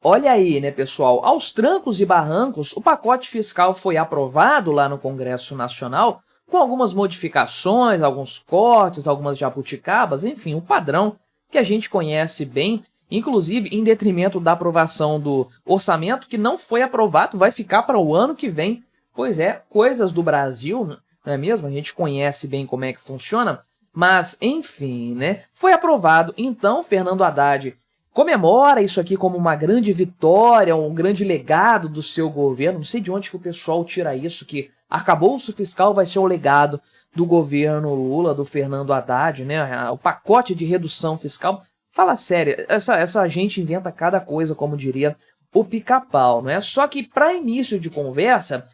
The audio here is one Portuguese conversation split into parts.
Olha aí, né, pessoal? Aos trancos e barrancos, o pacote fiscal foi aprovado lá no Congresso Nacional, com algumas modificações, alguns cortes, algumas jabuticabas, enfim, o padrão que a gente conhece bem, inclusive em detrimento da aprovação do orçamento, que não foi aprovado, vai ficar para o ano que vem. Pois é, coisas do Brasil, não é mesmo? A gente conhece bem como é que funciona, mas, enfim, né? Foi aprovado, então, Fernando Haddad comemora isso aqui como uma grande vitória, um grande legado do seu governo. Não sei de onde que o pessoal tira isso, que arcabouço fiscal vai ser o legado do governo Lula, do Fernando Haddad, né? O pacote de redução fiscal. Fala sério, essa gente inventa cada coisa, como diria o Pica-Pau, não é? Só que, para início de conversa,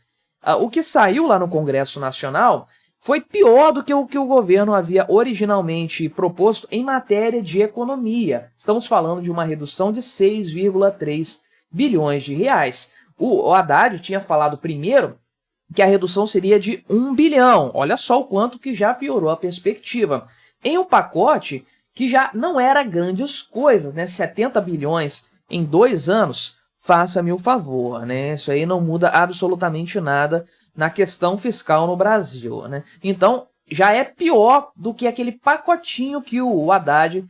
o que saiu lá no Congresso Nacional foi pior do que o governo havia originalmente proposto em matéria de economia. Estamos falando de uma redução de 6,3 bilhões de reais. O Haddad tinha falado primeiro que a redução seria de 1 bilhão. Olha só o quanto que já piorou a perspectiva. Em um pacote que já não era grandes coisas, né? 70 bilhões em 2 anos, faça-me o favor, né? Isso aí não muda absolutamente nada na questão fiscal no Brasil, né? Então, já é pior do que aquele pacotinho que o Haddad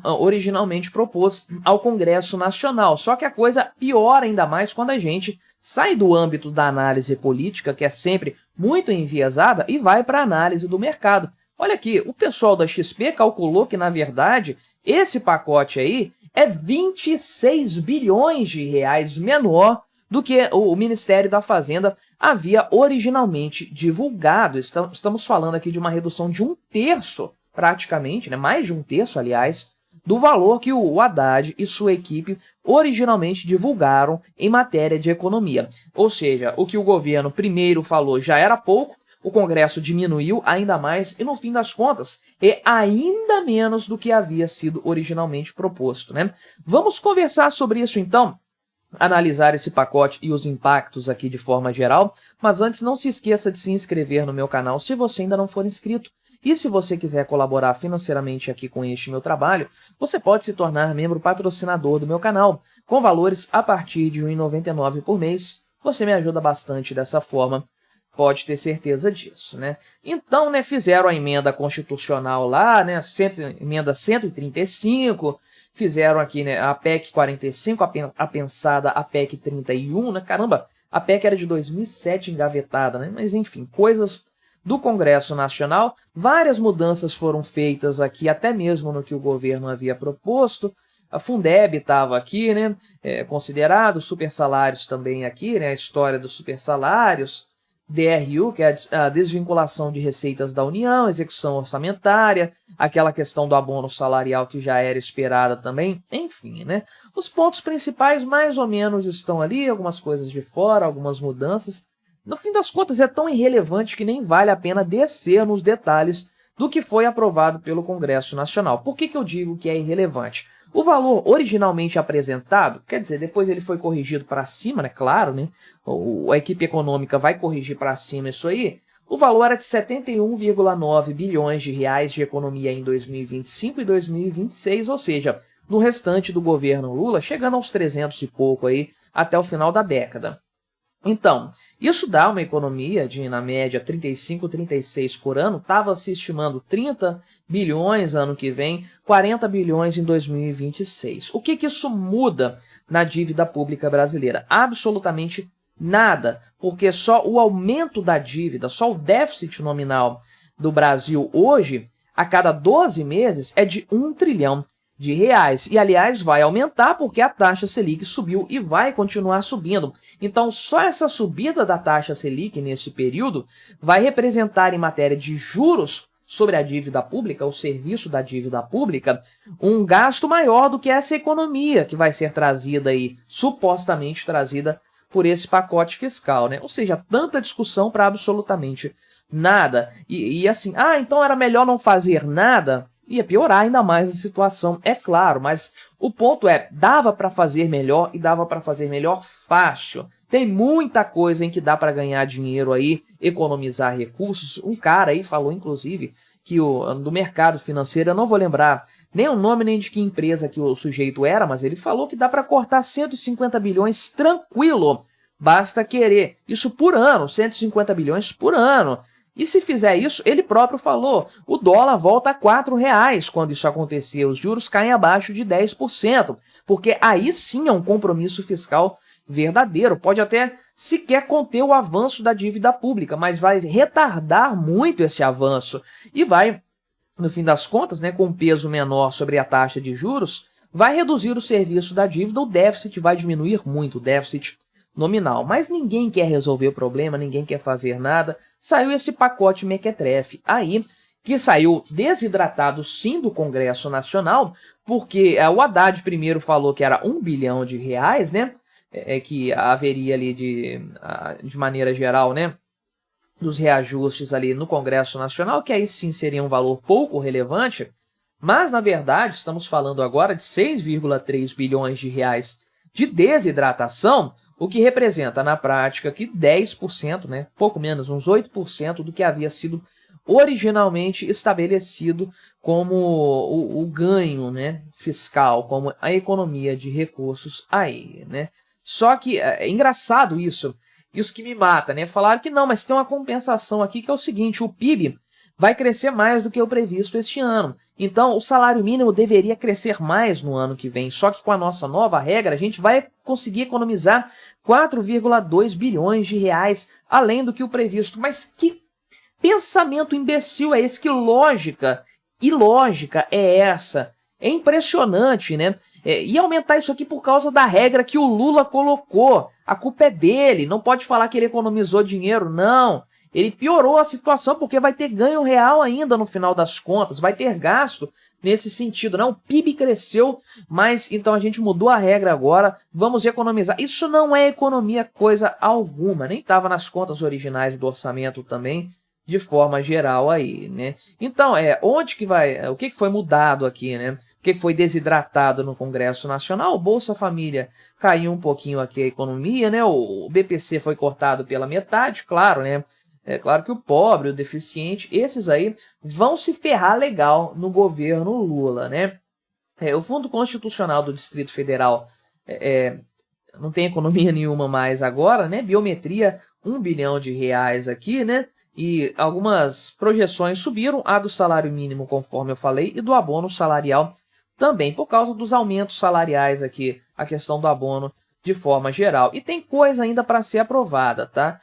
originalmente propôs ao Congresso Nacional. Só que a coisa piora ainda mais quando a gente sai do âmbito da análise política, que é sempre muito enviesada, e vai para a análise do mercado. Olha aqui, o pessoal da XP calculou que, na verdade, esse pacote aí é 26 bilhões de reais menor do que o Ministério da Fazenda havia originalmente divulgado. Estamos falando aqui de uma redução de 1/3, praticamente, né? Mais de 1/3, aliás, do valor que o Haddad e sua equipe originalmente divulgaram em matéria de economia. Ou seja, o que o governo primeiro falou já era pouco, o Congresso diminuiu ainda mais e, no fim das contas, é ainda menos do que havia sido originalmente proposto, né? Vamos conversar sobre isso, então, analisar esse pacote e os impactos aqui de forma geral, mas antes não se esqueça de se inscrever no meu canal se você ainda não for inscrito. E se você quiser colaborar financeiramente aqui com este meu trabalho, você pode se tornar membro patrocinador do meu canal, com valores a partir de R$ 1,99 por mês. Você me ajuda bastante dessa forma, pode ter certeza disso, né? Então, né, fizeram a emenda constitucional lá, né, emenda 135, fizeram aqui, né, a PEC 45, a pensada a PEC 31, né? Caramba, a PEC era de 2007 engavetada, né? Mas enfim, coisas do Congresso Nacional. Várias mudanças foram feitas aqui, até mesmo no que o governo havia proposto. A Fundeb estava aqui, né, considerado, super salários também aqui, né, a história dos super salários, DRU, que é a desvinculação de receitas da União, execução orçamentária, aquela questão do abono salarial que já era esperada também, enfim, né? Os pontos principais mais ou menos estão ali, algumas coisas de fora, algumas mudanças. No fim das contas, é tão irrelevante que nem vale a pena descer nos detalhes do que foi aprovado pelo Congresso Nacional. Por que eu digo que é irrelevante? O valor originalmente apresentado, quer dizer, depois ele foi corrigido para cima, né? Claro, né? A equipe econômica vai corrigir para cima isso aí. O valor era de 71,9 bilhões de reais de economia em 2025 e 2026, ou seja, no restante do governo Lula, chegando aos 300 e pouco aí até o final da década. Então, isso dá uma economia de, na média, 35, 36 por ano, estava se estimando 30 bilhões ano que vem, 40 bilhões em 2026. O que isso muda na dívida pública brasileira? Absolutamente nada, porque só o aumento da dívida, só o déficit nominal do Brasil hoje, a cada 12 meses, é de 1 trilhão de reais. E, aliás, vai aumentar porque a taxa Selic subiu e vai continuar subindo. Então, só essa subida da taxa Selic nesse período vai representar, em matéria de juros sobre a dívida pública, o serviço da dívida pública, um gasto maior do que essa economia que vai ser trazida aí, supostamente trazida por esse pacote fiscal, né? Ou seja, tanta discussão para absolutamente nada. E assim, então era melhor não fazer nada? Ia piorar ainda mais a situação, é claro, mas o ponto é, dava para fazer melhor e dava para fazer melhor fácil. Tem muita coisa em que dá para ganhar dinheiro aí, economizar recursos. Um cara aí falou, inclusive, que do mercado financeiro, eu não vou lembrar nem o nome nem de que empresa que o sujeito era, mas ele falou que dá para cortar 150 bilhões tranquilo, basta querer. Isso por ano, 150 bilhões por ano. E se fizer isso, ele próprio falou, o dólar volta a R$4 quando isso acontecer, os juros caem abaixo de 10%, porque aí sim é um compromisso fiscal verdadeiro, pode até sequer conter o avanço da dívida pública, mas vai retardar muito esse avanço e vai, no fim das contas, né, com um peso menor sobre a taxa de juros, vai reduzir o serviço da dívida, o déficit vai diminuir muito, o déficit nominal. Mas ninguém quer resolver o problema, ninguém quer fazer nada. Saiu esse pacote mequetrefe aí, que saiu desidratado sim do Congresso Nacional, porque o Haddad primeiro falou que era R$1 bilhão, né? Que haveria ali de maneira geral, né? Dos reajustes ali no Congresso Nacional, que aí sim seria um valor pouco relevante, mas na verdade estamos falando agora de 6,3 bilhões de reais de desidratação, o que representa na prática que 10%, né, pouco menos, uns 8% do que havia sido originalmente estabelecido como o ganho, né, fiscal, como a economia de recursos aí, né? Só que é engraçado isso que me mata, né? Falaram que não, mas tem uma compensação aqui que é o seguinte, o PIB vai crescer mais do que o previsto este ano. Então, o salário mínimo deveria crescer mais no ano que vem, só que com a nossa nova regra, a gente vai conseguir economizar 4,2 bilhões de reais, além do que o previsto. Mas que pensamento imbecil é esse? Que lógica ilógica é essa? É impressionante, né? E aumentar isso aqui por causa da regra que o Lula colocou. A culpa é dele, não pode falar que ele economizou dinheiro, não. Ele piorou a situação porque vai ter ganho real ainda no final das contas, vai ter gasto nesse sentido. Não, o PIB cresceu, mas então a gente mudou a regra agora, vamos economizar. Isso não é economia coisa alguma, nem estava nas contas originais do orçamento também, de forma geral aí, né? Então, onde que vai, o que foi mudado aqui, né? O que foi desidratado no Congresso Nacional? O Bolsa Família caiu um pouquinho aqui a economia, né? O BPC foi cortado pela metade, claro, né? É claro que o pobre, o deficiente, esses aí vão se ferrar legal no governo Lula, né? O Fundo Constitucional do Distrito Federal não tem economia nenhuma mais agora, né? Biometria, R$1 bilhão aqui, né? E algumas projeções subiram, a do salário mínimo, conforme eu falei, e do abono salarial também, por causa dos aumentos salariais aqui, a questão do abono de forma geral. E tem coisa ainda para ser aprovada, tá?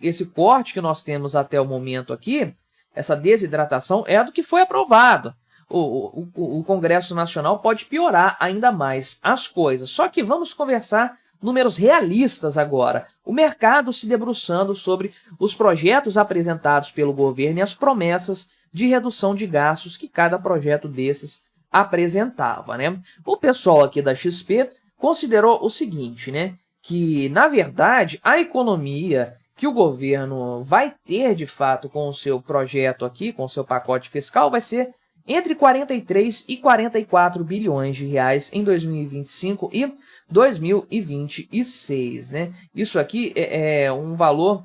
Esse corte que nós temos até o momento aqui, essa desidratação, é do que foi aprovado. O Congresso Nacional pode piorar ainda mais as coisas. Só que vamos conversar números realistas agora. O mercado se debruçando sobre os projetos apresentados pelo governo e as promessas de redução de gastos que cada projeto desses apresentava, né? O pessoal aqui da XP considerou o seguinte, né? Que, na verdade, a economia que o governo vai ter, de fato, com o seu projeto aqui, com o seu pacote fiscal, vai ser entre 43 e 44 bilhões de reais em 2025 e 2026, né? Isso aqui é um valor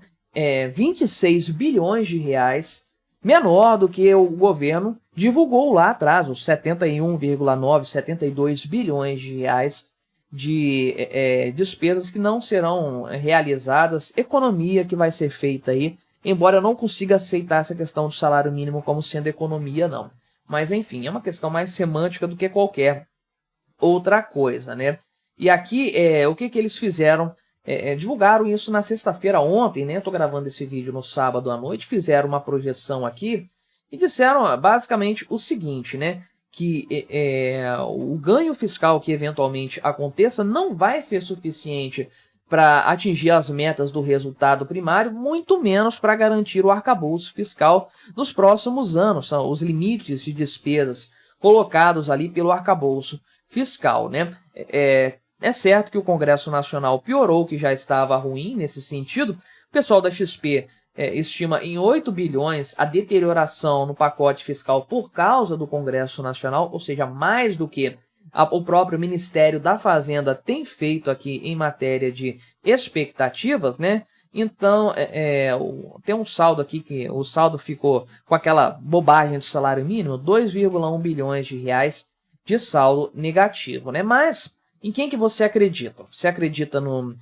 26 bilhões de reais menor do que o governo divulgou lá atrás, os 71,9, 72 bilhões de reais de despesas que não serão realizadas, economia que vai ser feita aí, embora eu não consiga aceitar essa questão do salário mínimo como sendo economia, não. Mas, enfim, é uma questão mais semântica do que qualquer outra coisa, né? E aqui, o que eles fizeram? Divulgaram isso na sexta-feira ontem, né? Estou gravando esse vídeo no sábado à noite, fizeram uma projeção aqui e disseram basicamente o seguinte, né? Que o ganho fiscal que eventualmente aconteça não vai ser suficiente para atingir as metas do resultado primário, muito menos para garantir o arcabouço fiscal nos próximos anos, são os limites de despesas colocados ali pelo arcabouço fiscal, né? É certo que o Congresso Nacional piorou o que já estava ruim nesse sentido. O pessoal da XP estima em 8 bilhões a deterioração no pacote fiscal por causa do Congresso Nacional, ou seja, mais do que o próprio Ministério da Fazenda tem feito aqui em matéria de expectativas, né? Então, tem um saldo aqui que o saldo ficou com aquela bobagem do salário mínimo, 2,1 bilhões de reais de saldo negativo, né? Mas em quem que você acredita? Você acredita no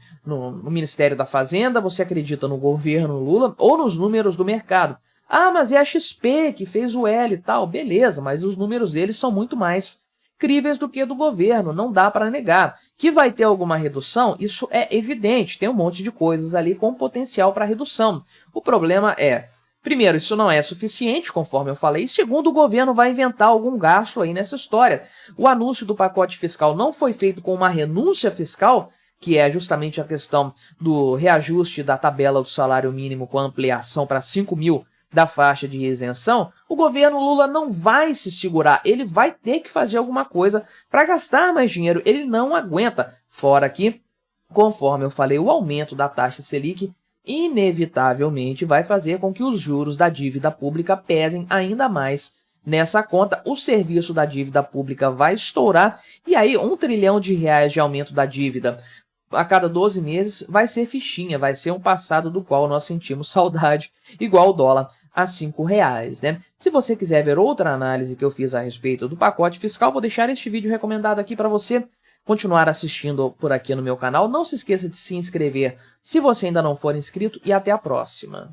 Ministério da Fazenda? Você acredita no governo Lula ou nos números do mercado? Ah, mas é a XP que fez o L e tal. Beleza, mas os números deles são muito mais críveis do que do governo, não dá para negar. Que vai ter alguma redução, isso é evidente, tem um monte de coisas ali com potencial para redução. O problema é, primeiro, isso não é suficiente, conforme eu falei, e segundo, o governo vai inventar algum gasto aí nessa história. O anúncio do pacote fiscal não foi feito com uma renúncia fiscal, que é justamente a questão do reajuste da tabela do salário mínimo com ampliação para 5 mil da faixa de isenção. O governo Lula não vai se segurar, ele vai ter que fazer alguma coisa para gastar mais dinheiro, ele não aguenta. Fora que, conforme eu falei, o aumento da taxa Selic inevitavelmente vai fazer com que os juros da dívida pública pesem ainda mais nessa conta. O serviço da dívida pública vai estourar e aí R$ 1 trilhão de aumento da dívida a cada 12 meses vai ser fichinha, vai ser um passado do qual nós sentimos saudade, igual o dólar a R$5, né? Se você quiser ver outra análise que eu fiz a respeito do pacote fiscal, vou deixar este vídeo recomendado aqui para você continuar assistindo por aqui no meu canal. Não se esqueça de se inscrever se você ainda não for inscrito e até a próxima.